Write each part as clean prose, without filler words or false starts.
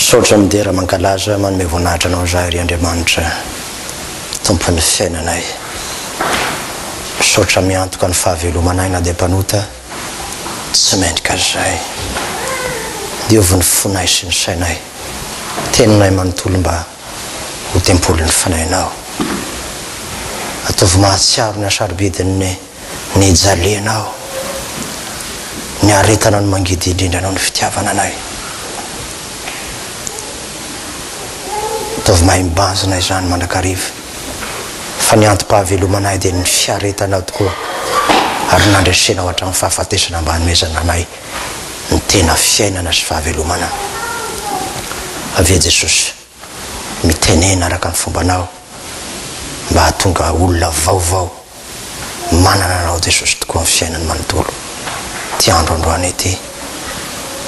misaotra midera mankalaza manome voninahitra anao zahay ry Andriamanitra tompon'ny fiainanay. Misaotra miantoka ny fahavelomanay na dia mpanota tsy mendrika zay. Diovy ny fonay sy ny sainay. Teninay manontolo mba ho tempolon'ny fanainao. Ataovy mahatsiaro ny asarobidiny ny jalianao. Ny aretana ny mangidy indrindra anao ny fitiavana anay. Ataovy maimbanzina izany mandrakariva. Fa ny antom-pahavelomanay dia ny fiaretanao tokoa. Ary nandresenao hatramin'ny fahafatesana mba hanomezana anay ny tena fiainana sy fahavelomana. Avia Jesosy, mitenena araka ny fombanao mba hahatonga olona vaovao manana anao Jesosy tokoa amin'ny fiainany manontolo. Ty andro androany ity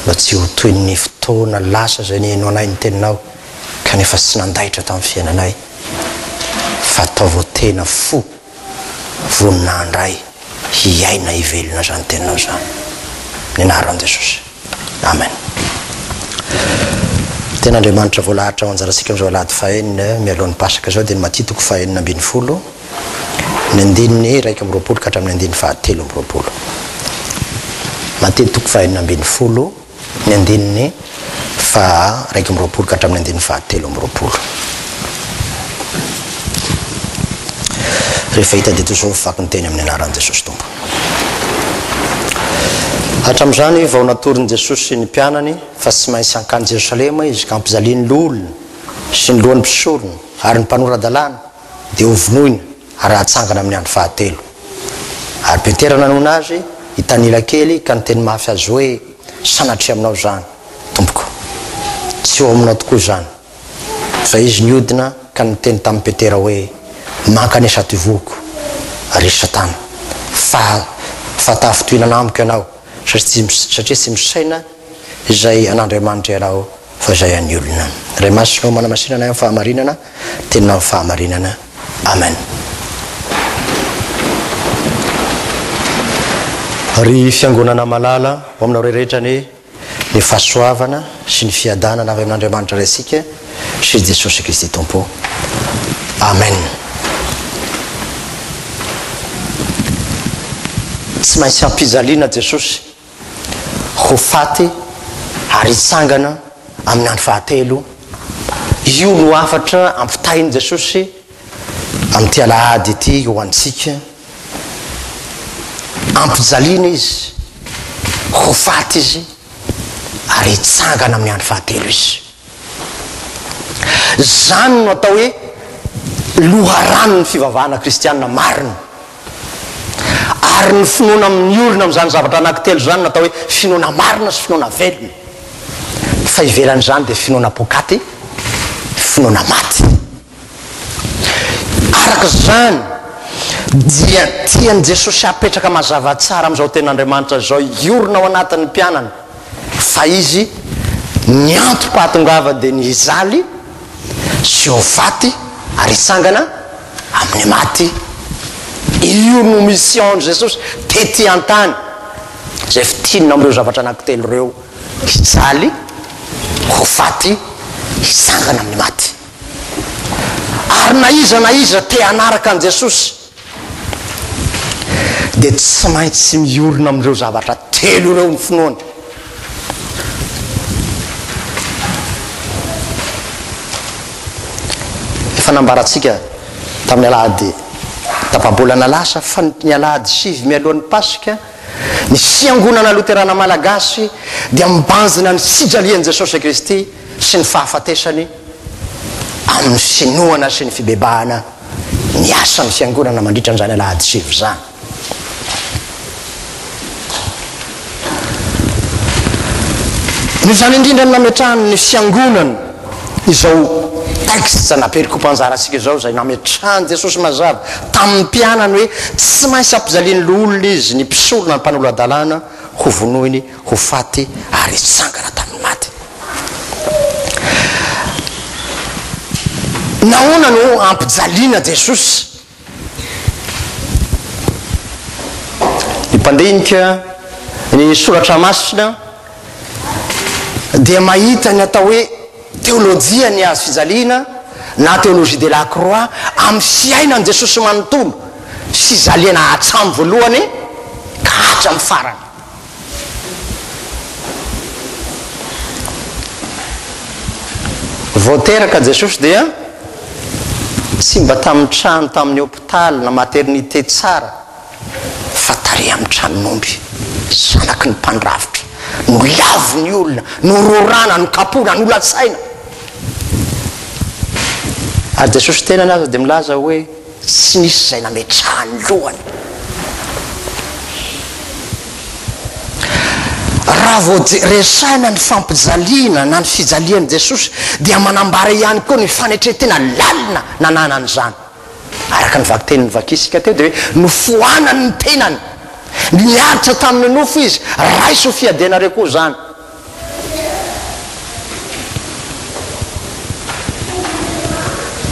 mba tsy ho toy ny fotoana lasa zay nihaino anay ny teninao kanefa tsy nandaitra tamin'ny fiainanay, fa ataovy tena fo voninandray hiaina hivelona zany teninao zany. Ny anaran'i Jesosy. Amen. Tena Andriamanitra voalahatra ho anjaratsika amin'izao alahady fahaenina mialohan'ny Paska zao dia ny matitoko fahaenina ambin'ny folo ny andininy 1:20 ka hatramin'ny andininy 7:20. Matitoko fahaenina ambin'ny folo ny andininy 1:20 ka hatramin'ny andininy 7:20. Rehefa hita dia toy izao mifaky ny teny amin'ny anaran'i Jesosy Tompo. Hatramin'izany vao natorin'i Jesosy ny mpianany fa tsy maintsy hankany Jerosalema izy ka hampijaliany lolona sy ny lohan'ny mpisorona ary ny mpanorad-dalàna dia hovonoina ary hatsangana amin'ny andro 7. Ary PETERA nanona azy hitanila kely ka nyteny mafy azy hoe sanatria aminao zany tompoko, tsy eo aminao tokoa zany. Fa izy niodina ka nyteny tamin'ny PETERA hoe mankanesa tivoko ary Satana fa tafitohinana amiko ianao satria tsy misaina izay an'Andriamanitra ianao fa izay any olona. Ray masinao manamasinana amin'ny fahamarinana, tenina amin'ny fahamarinana. Amen. Ry fiangonana malala ho aminao rehetra ny fahasoavana sy ny fiadanana avy amin'Andriamanitra raisika sy Jesosy Kristy Tompo. Amen. Tsy maintsy hampijaliana Jesosy ho faty ary hitsangana amin'ny andro 7. Io no afatra ampitainy Jesosy amin'ity alahady ity ho antsika. Ampijaliana izy ho faty izy ary hitsangana amin'ny andro 7 izy. Zany no atao hoe loharano ny fivavahana kristianina marina. Ary ny finoana amin'ny olona amin'izany zavatra anankitelo zany natao hoe finoana marina sy finoana velona. Fa ivelan'izany dia finoana pokaty, finoana maty. Araka zany dia tian'i Jesosy apetraka mazava tsara amin'izao ten'Andriamanitra zao iorina ao anatin'ny mpianany fa izy ny antom-pahatongava dia ny hizaly sy ho faty ary hitsangana amin'ny maty. Io no mission Jesosy tety an-tany zay fitinina amin'ireo zavatra anankitelo ireo: hijaly, ho faty, hitsangana amin'ny maty. Ary na iza te hanaraka an' Jesosy dia tsy maintsy miorina amin'ireo zavatra telo ireo ny finoana. Efa nambarantsika tamin'ny alahady tapabolana lasa fa ny alahady 7 mialohan'ny Paska ny fiangonana loterana malagasy dia mibanjina ny fijalian'i Jesosy Kristy sy ny fahafatesany amin'ny finoana sy ny fibebahana ny asan'ny fiangonana mandritra n'izany alahady 7 zany. Ny zany indrindra ny nametrahany ny fiangonana izao texte naperikopanjaratsika zao zay nametrahany Jesosy mazava tamin'ny mpianany hoe tsy maintsy hampijaliany olona izy ny mpisorona ny mpanolora-dalàna ho vonoiny ho faty ary hitsangana tamin'ny maty. Nahoana no ampijaliana Jesosy? Ny mpandinika ny soratra masina dia mahita ny atao hoe teolojia ny azo fijaliana na teologie de la croix amin'ny fiainany Jesosy manontolo fizaliana hatramy voalohany ka hatramy farany. voateraka Jesosy dia tsy mba tamin'ny trano tamin'ny hôpitaly na maternité tsara fa tare amin'ny tranon'omby, zanaky ny mpandrafitra, no lavo ny olona, no rorana, no kapona, no latsaina. Ary Jesosy tena ny azy dia milaza hoe tsy nisy izay nametrahany lohany. Raha vao resaina ny fampijaliana na ny fijalian'i Jesosy dia manambara ihany koa ny fanetretena lalina nananan'izany. Araka ny vakiteny ny vakisika teo dia hoe nofohanany ny tenany, niaritra tamin'ny nofo izy, raiso fiadenareo koa zany.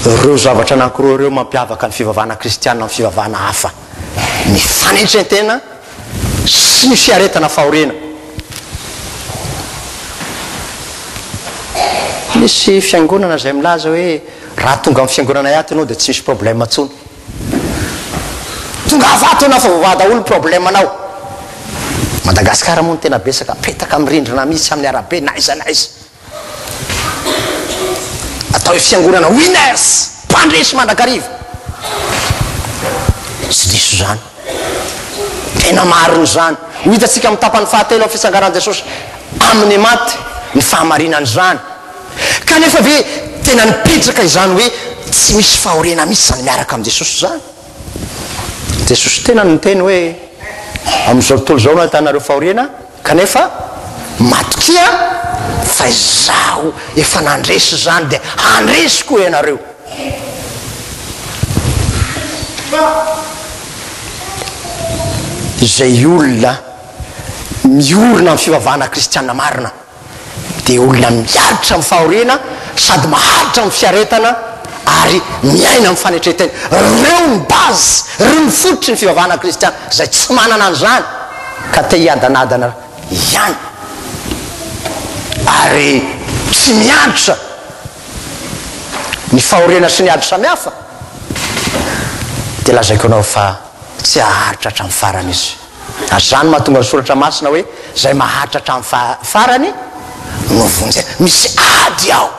Ireo zavatra anankiroa ireo mampiavaka ny fivavahana kristianina amin'ny fivavahana hafa: ny fanetretena sy ny fiaretana fahoriana. Misy fiangonana izay milaza hoe raha tonga amin'ny fiangonana iato ianao dia tsy misy problème intsony. Tonga avato anao fa vavahada olo problème anao. Madagasikara moa ny tena besaka petaka amin'ny rindrina mihitsy amin'ny arabe naiza naiza. Atao hoe fiangonana winners, mpandresy mandrakariva. Tsy diso zany, tena mariny zany. Ho hitantsika amin'ny tapany fahatelo amin'ny fisangaran'i Jesosy amin'ny maty ny fahamarinany zany. Kanefa ve tena nipetraka izany hoe tsy misy fahoriana mihitsy zany miaraka amin'ny Jesosy zany? Jesosy tena niteny hoe amin'izao tontolo izao no ahitanareo fahoriana, kanefa matokia fa izaho efa nandresy zany dia handresy koa ianareo. Izay olona miorina amin'ny fivavahana kristianina marina dia olona miaritra amin'ny fahoriana sady maharitra amin'ny fiaretana ary miaina amin'ny fanetretena. Reo ny base, reo ny fototry ny fivavahana kristiana izay tsy manana an'izany ka te hiadanadana ihany ary tsy miaritra ny fahoriana sy ny ady samihafa dia lazaiko anao fa tsy haharitra hatramin'ny farany izy. Azany mahatonga ny soratra masina hoe izay maharitra hatramin'ny farany no vonjena. Misy ady ao.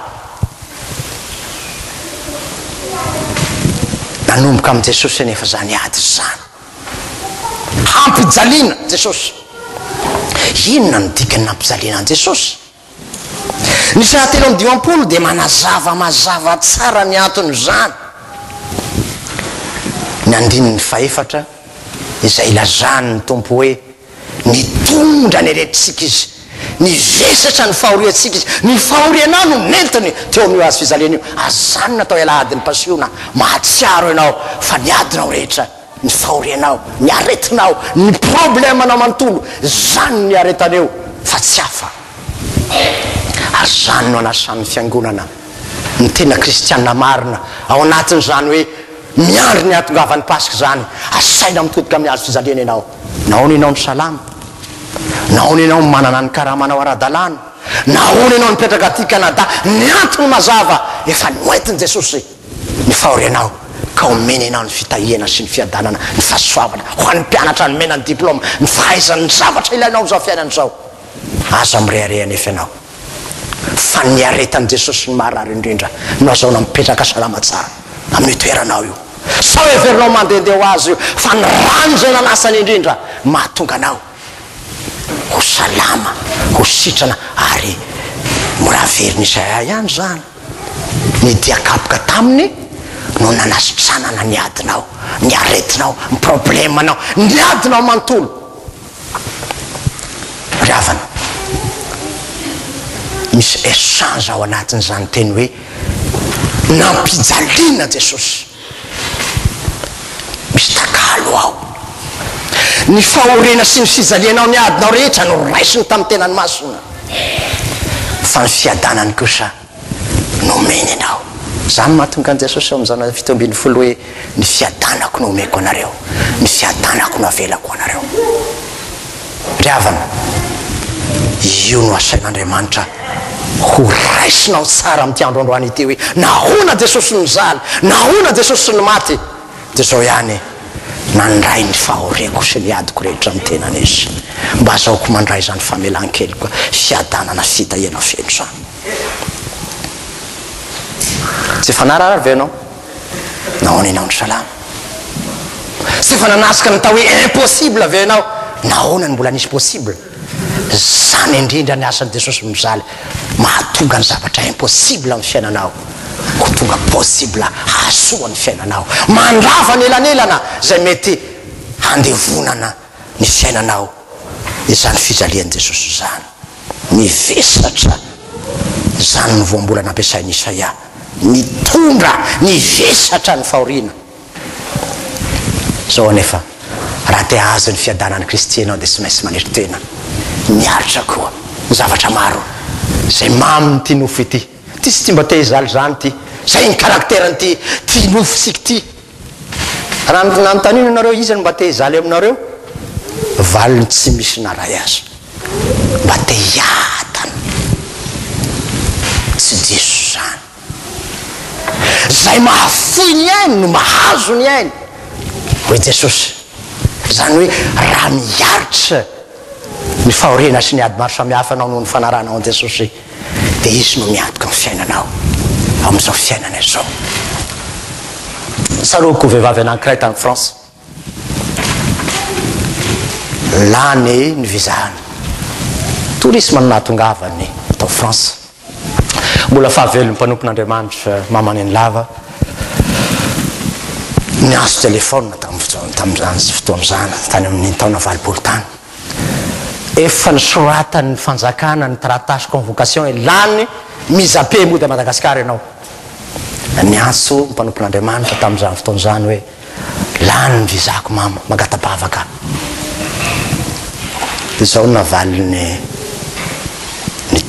Nanomboka amin'ny Jesosy nefa zany ady zany. Hampijaliana Jesosy. Inona ny dikany nampijaliana an Jesosy? Ny fahatelo amby 20 dia manazava mazava tsara ny antony zany. Ny andininy faefatra izay ilazany ny tompo hoe nitondra ny eretritsika izy, ny vesatra ny fahoriantsika izy, ny fahoriana no nentiny teo amin'io azy fijaliana io. Azany natao ialahady ny pasiona, mahatsiaro ianao fa ny adinao rehetra, ny fahorianao, ny aretinao, ny problemanao manontolo, zany ny aretaneo fa tsy hafa. Azany no anasan'ny fiangonana ny tena kristianina marina ao anatin'izany hoe miandry ny atongavan'ny Paska zany, asaina mitodika amin'ny azo fijaliana ianao. Nahoana ianao ny salama, nahoana ianao ny manana ny karamanao ara-dalàna, nahoana ianao nipetraka ty Kanada, ny antony mazava efa noentiny Jesosy ny fahorianao ka omena ianao ny fitahiana sy ny fiadanana, ny fahasoavana ho an'ny mpianatra ny mena ny diplôma, ny fahaizany ny zavatra ilainao zao fiainana zao. Aza mirehareha nefa ianao fa ny aretan'i Jesosy ny marary indrindra no azaona mipetraka salama tsara amin'ny toeranao io. Sao everinao mandehandeha ho azy io fa ny rano zay nanasany indrindra mahatonga anao ho salama, ho sitrana ary mora verina ihany zany. Ny diakapoka taminy no nanasitranana ny adinao, ny aretinao, ny problemanao, ny adinao manontolo. Ravana misy échange ao anatin'izany teny hoe nampijaliana Jesosy. Misy takalo ao. Ny fahoriana sy ny fijalianao ny adinao rehetra no raisiny tamin'ny tenany masona, fa ny fiadanany kosa nomeny ianao. Zany mahatonga an Jesosy ao amin'izany 7:20 hoe ny fiadanako no omeko anareo, ny fiadanako no avelako anareo. Ry havana, io no asain'Andriamanitra ho raisinao tsara amin'ity androandroany ity hoe nahoana jesosy ny zaly, nahoana jesosy ny maty, dia zao ihany nandray ny fahoreko sy ny adiko rehetra amin'ny tenany izy, mba azaoko mandray zany famelan-keliko fiadanana fitahena feno zany. Tsy efa narara ve ianao? Nahoana ianao ny salama? Tsy efa nanasika ny tao hoe impossible ve ianao? Nahoana ny mbola nisy possible? Zany indrindra ny asan'i Jesosy mizaly, mahatonga ny zavatra impossible amin'ny fiainanao ho tonga possible hahasoa ny fiainanao, mandrava ny elanelana zay mety handevonana ny fiainanao. Izany fijalian'i Jesosy zany, mivesatra. Zany ny voambola nampiasain'i Isaia, mitondra ny vesatra ny fahoriana. Zao anefa raha te azo ny fiadanan'ny Kristy ianao dia tsy maintsy manerintena miaritra koa ny zavatra maro zay maminy ty nofo ity. Ty sy ty mba te hizaly zany ty, zay ny karakteran'ity ty nofosika ty. Raha nanotanina ianareo izy ny mba te hizaly aminareo, valiny tsy misy naray azy, mba te hiatana tsy diso zany. Zay mahafoy ny ainy no mahazo ny ainy hoe Jesosy. Zany hoe raha miaritra ny fahoriana sy ny ady maro samihafa anao noho ny fanaranao an Jesosy, dia izy no miantoka amin'ny fiainanao amin'izao fiainana izao. Saroko vehivavy anankiray tany France, lany ny vizahany, tourisme no nahatongavany tao France. Mbola fahavelon'ny mpanompon'Andriamanitra mamany ny lava, niazo telefona tamin'izany fotoana zany, tany amin'ny taona 20 tany. Efa nisoratany ny fanjakana ny taratasy convocation lany mizape mody a Madagasikara ianao. Niantso mpanompon'Andriamanitra tamin'izany fotoana zany hoe lany ny vizako mama, magatabavaka. Dia zao navaly ny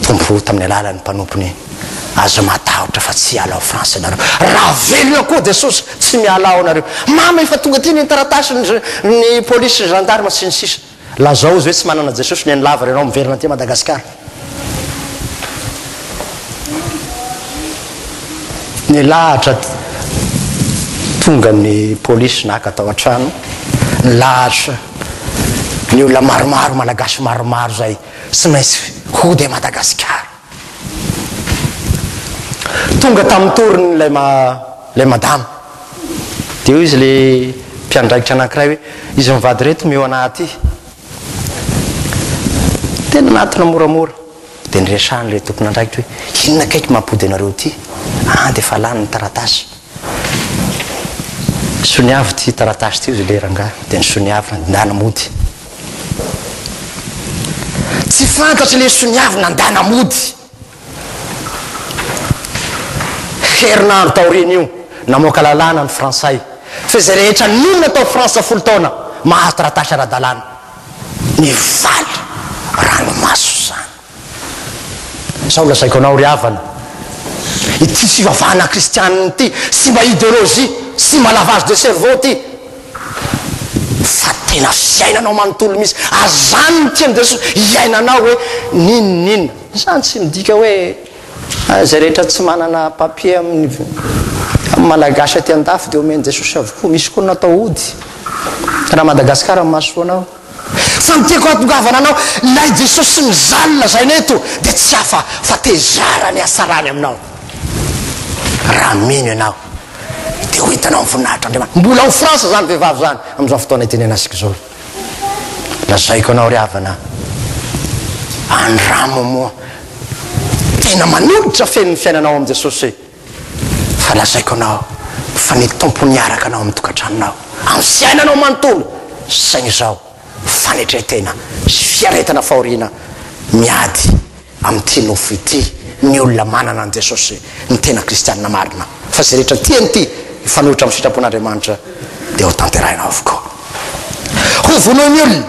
tompo tamin'ny alalan'ny mpanompony, azo matahotra fa tsy ala ao France ianareo. Raha velona koa Jesosy tsy miala ao anareo. Mama efa tonga ty ny taratasy ny polisy ny gendarme sy ny sisa. La zao izy hoe tsy manana Jesosy ny lavary ianao miverina ty Madagasikara. Ny lahatra tonga ny polisy naka tao an-trano, ny lahatra ny olona maromaro malagasy maromaro zay tsy maintsy hody a Madagasikara. Tonga tamin'ny toriny lay madama, dia io izy le mpiandraikitra anankiray hoe izy mivady reto meo anaty, tena anatina moramora. Dia niresahany le tompon'andraikitra hoe inona kaiky mampody anareo ty? Dia efa lany ny taratasy. Soniavy ty taratasy ty izy le rangahy, dia ny soniavy nandana mody. Tsy fantatry le soniavy nandana mody. Herinandro taoriny io namoaka lalàna ny Fransay, fa zay rehetra nonona tao Frantsa folo taona mahazo taratasy ara-dalàna, nivaly ranomaso zany. Sao lazaiko anao ry havana, ity fivavahana kristianina ity sy mba idéologie sy mba lavage de cerveau ty, fa tena fiainanao manontolo misy azany tiany Jesosy iainanao hoe ninonina. Zany tsy midika hoe zay rehetra tsy manana papier amin'ny malagasy aty an-dafy dia omeny Jesosy avokoa. Misy koa natao ody raha Madagasikara mahasoa anao. Fa mitiako hatongavana anao lay Jesosy mizaly lazainy eto dia tsy hafa fa tezarany asarany aminao. Raha mino ianao dia ho hitanao mivoninahitr'Andriamanitra. Mbola ao Frantsa zany vehivavy zany amin'izao fotoana itenena asika zao. Lazaiko anao ry havana, andramo moa tena manolotra feno ny fiainanao amin'i Jesosy, fa lazaiko anao fa ny tompo niaraka anao amin'ny tokantranonao amin'ny fiainanao manontolo. Sainy zao fanetretena sy fiaretana fahoriana miady amin'ity nofo ity ny olona manana an Jesosy ny tena kristianina marina. Fa zay rehetra tiany ty fanohitra amin'ny sitrapon'Andriamanitra dia ho tanterahinao avokoa. Ho vonoiny olona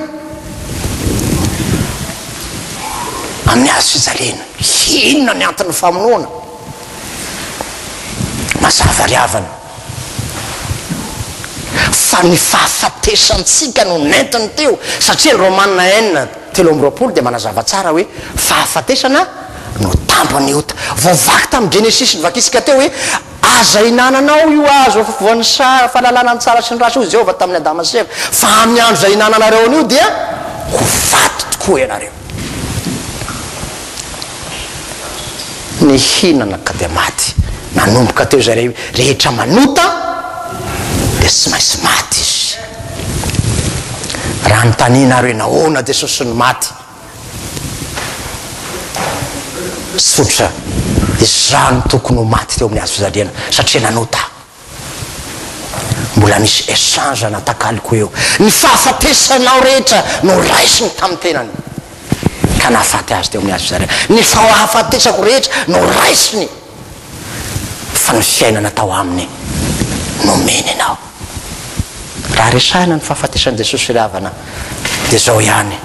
amin'ny azo fijaliana, inona ny antony famonoana? Mazava ry havana fa ny fahafatesantsika no nentiny teo, satria ny Romanina 9:13 dia manazava tsara hoe fahafatesana no tampony ota voavaky tamin'ny Genesis nivakisika teo hoe aza inananao io azo voan'ny fahalalana ny tsara sy ny rasy io Jehova tamin'ny Adama sy Eva fa amin'ny andro zay inananareo an'io dia ho faty tokoa ianareo. Ny hinana ka dia maty. Nanomboka teo zay rehetra manota dia tsy maintsy maty izy. Raha nytaninareo nahoana Jesosy ny maty sy fotra izany tokony ho maty teo amin'ny hazo fijaliana satria nanota. Mbola misy échange natakaliko eo. Ny fahafatesanao rehetra no raisiny tamin'ny tenany ka nahafaty azy teo amin'ny hazo fijaliana. Ny fahafatesako rehetra no raisiny fa ny fiainana tao aminy no meny anao. Raha resahina ny fahafatesan'i Jesosy ry havana dia zao ihany.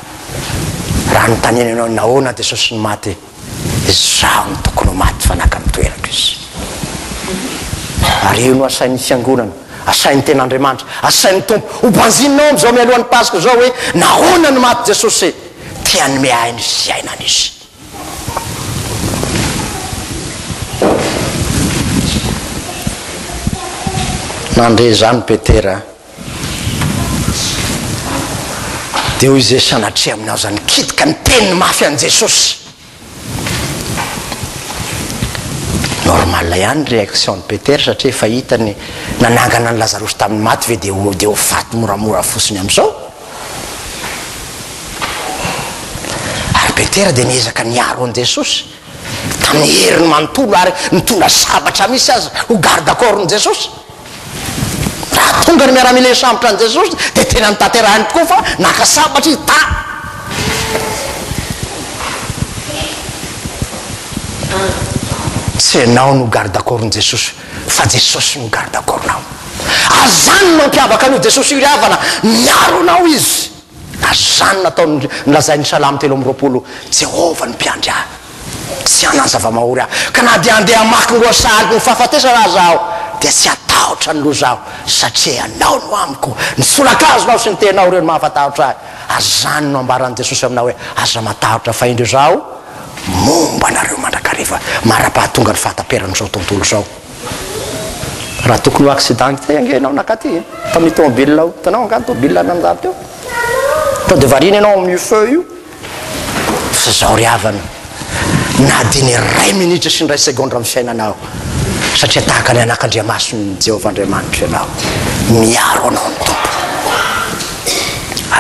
Raha nytanena ianao nahoana Jesosy ny maty izaho ny tokony ho maty fanaka amin'ny toerako izy. Ary io no asain'ny fiangonana, asain'ny ten'Andriamanitra, asain'ny Tompo ho banzininao am'izao mialohan'ny Paska zao hoe nahoana ny maty Jesosy tiany miainy fiainana izy. Nandre zany Petera dia hoy izay sanatria aminao zany kitika ny teniny mafy an' Jesosy. Normal ihany réaction de Petera satria efa hitany nanangana ny Lazarosy tamin'ny maty ve dia ho faty moramora fosiny amin'izao. Ary Petera dia niezaka niaro an' Jesosy tamin'ny heriny manontolo ary nitondra sabatra misy azy ho garde corps n' Jesosy. Raha tonga ny miaramila sambotra an' Jesosy dia tena nitanterahany tokoa fa naka sabatra izy ta. Tsy ianao no garde corps n' Jesosy fa Jesosy no garde corps nao. Azany mampiavaka an'io Jesosy io ry havana miaro anao izy. Azany natao nolazain'ny Salamo 3:20 Jehova ny mpiandry ahy tsy anany zava-mahory ahy ka na dia andeha amaky ngoasaliko ny fahafatesa raha zaho dia tsy atahotra ny loha zaho satria anao no amiko ny solakazonao sy ny tenao ireo no mahafatahotra ahy. Azany no ambaran'i Jesosy aminao hoe aza matahotra fa indreo zaho momba nareo mandrakariva mara-pahatonga ny fahataperan'izao tontolo zao. Raha tokony ho accident te angenao nakaty tamin'ny tomobile ao tanao angano tomobile nanjary teo to dia varina ianao amin'io feu io fa zao ry havana na diny ray minitra sy ny ray seconde amin'ny fiainanao satria tahaka ny anak'Andriamasiny Jehova Andriamanitra ianao miaro anao ny tompo.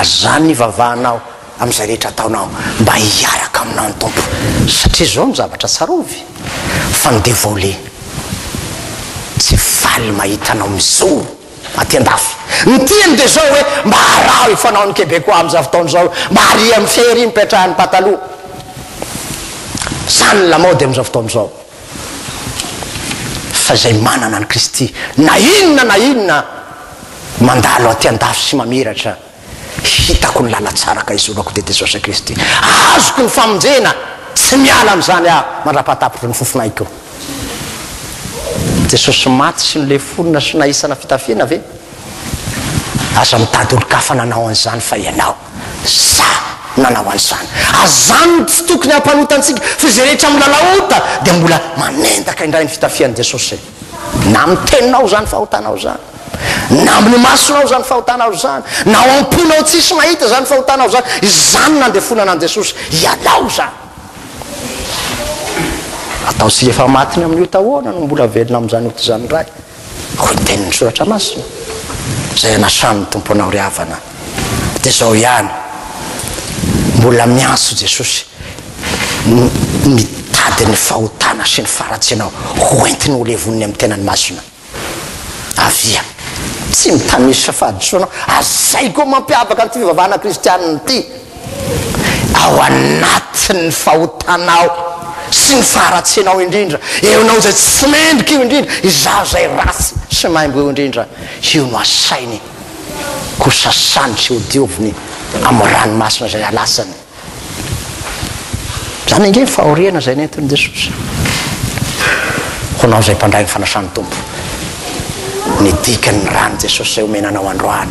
Azany ny vavahanao amin'izay rehetra ataonao mba hiaraka aminao ny tompo satria zao ny zavatra tsarovy fa ny dévolé tsy faly mahitanao mizoro aty an-dafy. Ny tiany dia zao hoe mba harao ifanao ny Québécois amin'izao fotaona zao mba haria amin'ny fery mipetrahan'ny pataloha. Zany lamaody amin'izao fotaona zao fa zay manana ny Kristy na inona mandalo aty an-dafy sy mamiratra hitako ny lalatsara ka izolako dia Jesosy Kristy azoko ny famonjena tsy miala amin'izany aho mandra-pahatapitra ny fofonaiko. Jesosy maty sy nyle fonina sy naisana fitafiana ve aza mitady olo-kafa nanao an'izany fa ianao za nanao an'izany. Azany tsy tokony hampanotantsika fa izay rehetra milalaota dia mbola manendaka indray ny fitafian'i Jesosy na amin'ny teninao zany fahotanao zany na amin'ny masonao zany fahotanao zany na ao amponao tsisy mahita zany fahotanao zany izany nandefonana an' Jesosy ialao zany. Atao sy efa matiny amin'io tahoana no mbola velona amin'izany ota zany ray hoy tenin'ny soratra masina zay anasan'ny tomponao ry havana. Dia zao ihany mbola miantso Jesosy mitady ny fahotana sy ny faratsenao hoentiny ho levoniny amin'ny tenany masina. Avia tsy mitanisy fahadisoanao azay koa mampiavaka an'ity fivavahana kristianina ity ao anatin'ny fahotanao sy ny faratsenao indrindra eonao zay tsy mendrika io indrindra izaho zay ratsy sy maimbo eo indrindra io no asainy ko sasany tsy ho dioviny amin'ny ranomasina zay alasany. Zany ange fahoriana zay nentin'i Jesosy honao zay mpandray ny fanasan'ny tompo ny dikany rano Jesosy zay omenanao androany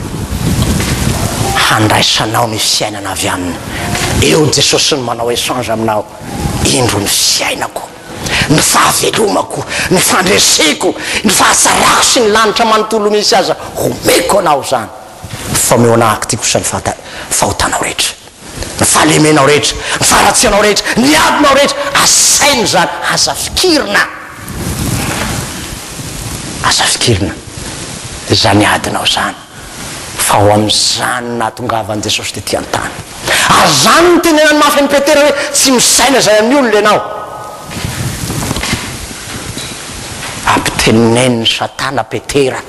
handraisanao ny fiainana avy aminy eo Jesosy ny manao échange aminao indro ny fiainako, ny fahavelomako, ny fandreseko, ny fahasarako sy ny lanitra manontolo misy aza homeko anao zany. Fa meonahako ty kosa ny fahotanao rehetra, ny fahalemenao rehetra, ny faharatseanao rehetra, ny adinao rehetra, asainy zany, aza fikirina, aza fikirina zany adinao zany. Fa ho am'izany nahatongavan'i Jesosy tety an-tany. Azany ny tenenany mafy ny Petera hoe tsy misaina zay amin'ny olona ianao. Ampiteneniny Satana Petera.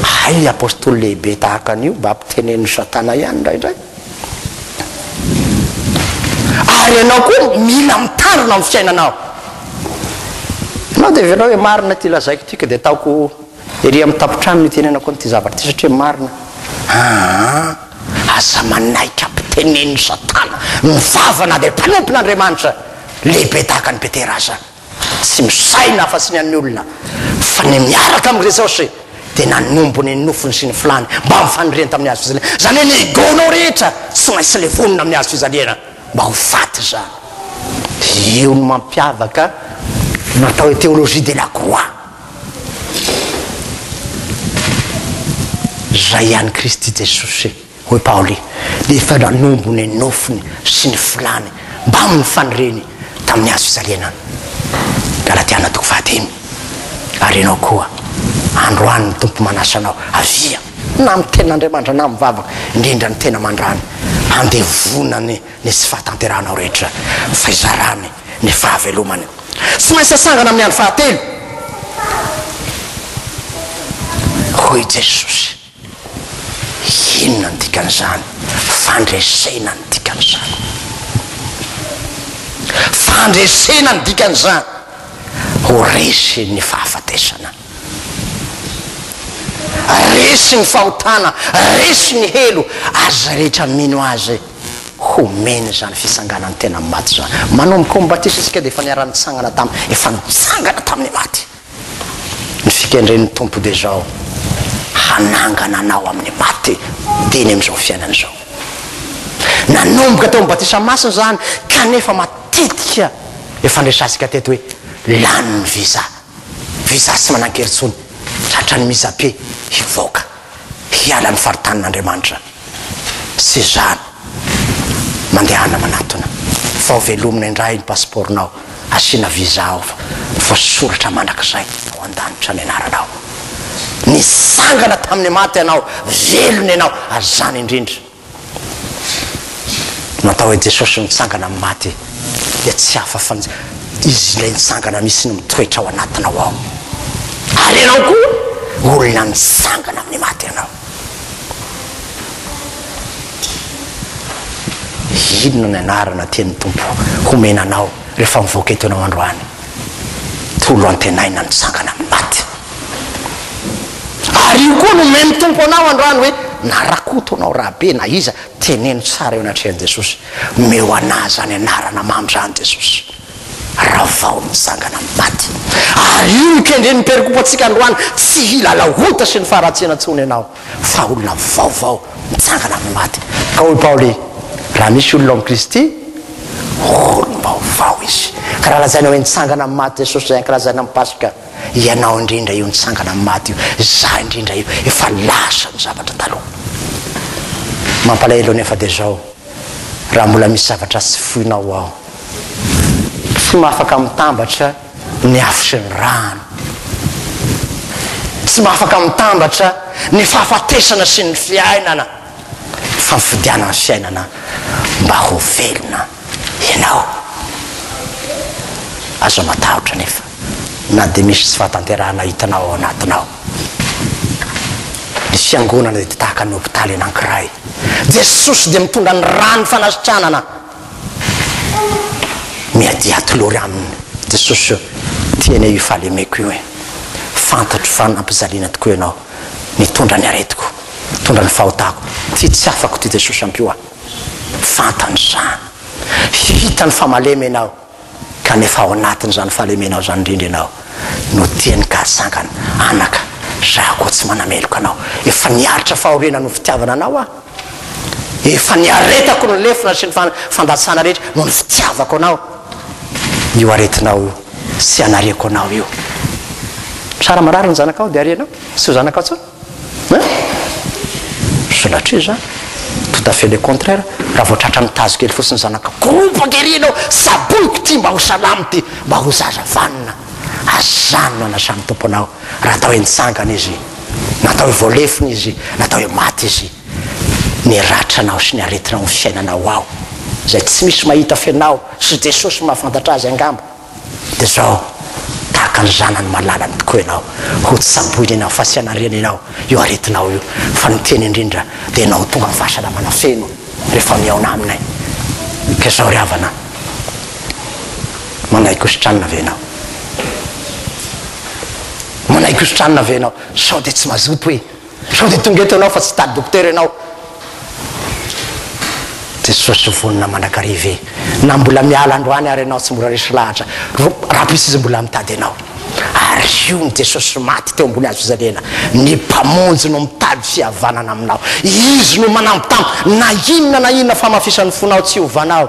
Hay apôstôly lehibe tahaka an'io mba ampiteneniny Satana ihany ndraindray. Ary ianao koa mila mitandrina amin'ny fiainanao. Anao dia venao hoe marina ty lazaiko tyka dia ataoko ery amin'ny tapotrano ny tenenako an'ity zavatra ty satria marina. Aza manaika ampiteneniny Satana mivavana dia mpanompon'Andriamanitra lehibe tahaka ny Petera aza. Tsy misaina fa sy ny an'ny olona fa ny miaraka amin'ny Jesosy dia nanombony ny nofony sy ny filany mba mifandrena tamin'ny hazo fizaliana. Zany hoe ny egonao rehetra tsy maintsy levonina amin'ny hazo fizaliana mba ho faty zany. Io no mampiavaka natao hoe théologie de la croix. Zay ihany Kristy Jesosy hoe Paoly dia efa nanombony ny nofony sy ny filany mba mifandreny tamin'ny hazo fizaliana. Galatiana 5:5. Ary ianao koa androany ny tompo manasanao avia na amin'ny tenan'Andriamanitra na mivavaka indrindra ny tena mandrany andevonany ny sy fahatanteranao rehetra faizarany ny fahavelomany. Tsy maintsy asangana amin'ny andro fahatelo hoy Jesosy. Inona ny dikan'izany? Fandresena ny dikan'izany. Fandresena ny dikan'izany ho resy ny fahafatesana, resy ny fahotana, resy ny helo aza rehetra mino azy homeny zany fisanganany tena maty zany. Manomboka mbatisa isika dia efa niara-nitsangana efa nitsangana tamin'ny maty. Ny fikendren'ny tompo dia zao hanangana anao amin'ny maty teny amin'izao fiainana izao. Nanomboka tao mbatisa masina zany kanefa matetika efa ndresasika teto hoe lany ny viza tsy manan-keritsony tratra ny mizabe hivoaka hiala ny faritan'Andriamanitra. Sy zany mandehana manatona fa ho velomina indray ny passeportnao asiana viza ao voasoratra mandrakizay ho an-danitra ny anaranao. Nisangana tamin'ny maty ianao, velona ianao, azany indrindra. Natao hoe Jesosy nitsangana amin'ny maty dia tsy hafa fa izy ilay nitsangana misy ny mitoetra ao anatinao ao. Ary ianao koa olona nitsangana amin'ny maty ianao. Inona ny anarana tian'ny tompo homenanao rehefa mivoaka eto ianao androany? Toloantenaina nitsangana amin'ny maty. Ary io koa no meny tompo anao androany hoe na rakoto anao rahabe na iza teneno tsara eo anatrehan'i Jesosy. Meo anahy zany anarana mamy zany Jesosy raha vao nitsangana amin'ny maty. Ary io ikendreny miperikopo atsika androany tsy hilala hota sy ny faharatsiana ntsony ianao fa olona vaovao nitsangana amin'ny maty. Ka hoy Paoly raha misy olona amin'ny Kristy olo vaovao izy. Ka raha lazaina hoe nitsangana amin'ny maty Jesosy zay ankalazaina amin'ny Paska, ianao indrindra io nitsangana amin'ny maty io, za indrindra io efa lasa ny zavatra taloha. Mampalahelo nefa dia zao raha mbola misy zavatra tsy foinao ao, tsy mahafaka mitambatra ny afo sy ny rano, tsy mahafaka mitambatra ny fahafatesana sy ny fiainana, fa mifidianana ny fiainana mba ho velona ianao. Azo matahotra nefa na dia misy tsy fahatanterahana hitanao ao anatinao. Ny fiangonana dia tahaka ny hopitaly anankiray. Jesosy dia mitondra ny rano fanasitranana. Miadia tolory aminy Jesosy tiana io fahalemeko io hoe fantatro fa nampizaliana tokoa ianao mitondra ny aretiko, mitondra ny fahotako. Ty tsy afako ty Jesosy ampioa. Fantany zany, hitany famalema ianao, kanefa ao anatin'izany fahalemenao zany indrindra ianao no tiany kasangana anaka zay koa tsy manameloka anao. Efa niaritra fahoriana no fitiavana anao efa niaretako no lefina sy ny fandatsana rehetra no ny fitiavako anao io aretinao io sy anareko anao io tsara marary ny zanakao dia arenao sy ho zanakao tsony solatra io zany tout à fait le contraire raha voatratra mitazo kely fosiny zanaka kopakerenao saboiko ty mba ho salamy ty mba ho zazavanina azanona na samy tomponao raha atao hoe nitsangana izy natao hoe voalefina izy natao hoe maty izy ny ratranao sy ny aretinao ny fiainanao ao zay tsy misy mahita fenao sy jesosy mahafantatra azy angamba dia zao tahaka ny zanany malalany tokoa ianao ho tsy saboiny ianao fa sy anariana ianao io aretinao io fa nyteny indrindra dia ianao tonga mifahasalamana feno rehefa miaona aminay ka zao ry havana manaiky ositranina ve ianao manaiky ositranina ve ianao sao dia tsy mazoto hoe sao dia tonga eto ianao fa tsy tady dokotera ianao jesosy vonina manakarive na mbola miala androany ary ianao tsy mbola resy lahatra raha pisy izy mbola mitady ianao ary io ny jesosy maty teo ambony azo fizalena ny mpamonjy no mitady fihavanana aminao izy no manambitambo na inona famafisany fonao tsy hovanao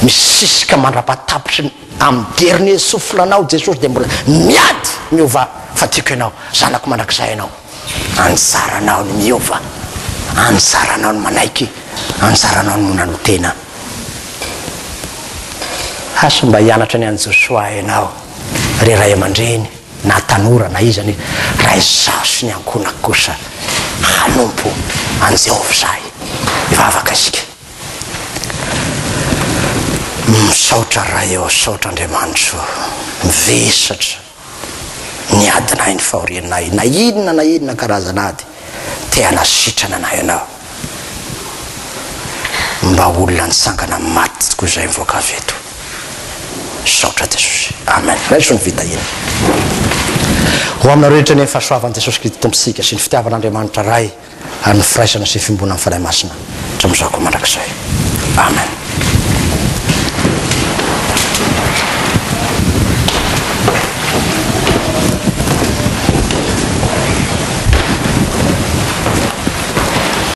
misisika mandrapatapitry amin'ny dernier souffle anao jesosy dia mbola miady miova fa tiako ianao zanako mandrakizay ianao anjaranao ny miova anjaranao ny manaiky anjaranao ny monano tena haso mba hianatra ny any Joshua ianao re ray aman-dreny na tanora na izany raha izaho sy ny ankonako kosa hanompo an Jehovah zahay ivavaka isika misaotra raha eo saotra Andriamanitro mivesatra ny adinay ny fahorianay na inona karazanady te anasitrana anay ianao mba olona nitsangana maty tokoa izay mivoaka avy eto saotra Jesosy amen raisy ny vita iny ho amina rehetra ny fahasoavan'i Jesosy Kristy tomposika sy ny fitiavan'Andriamanitra ray ary ny firaisana sy fimbona amin'ny fanahy masina hatramizao koa mandrakizay amen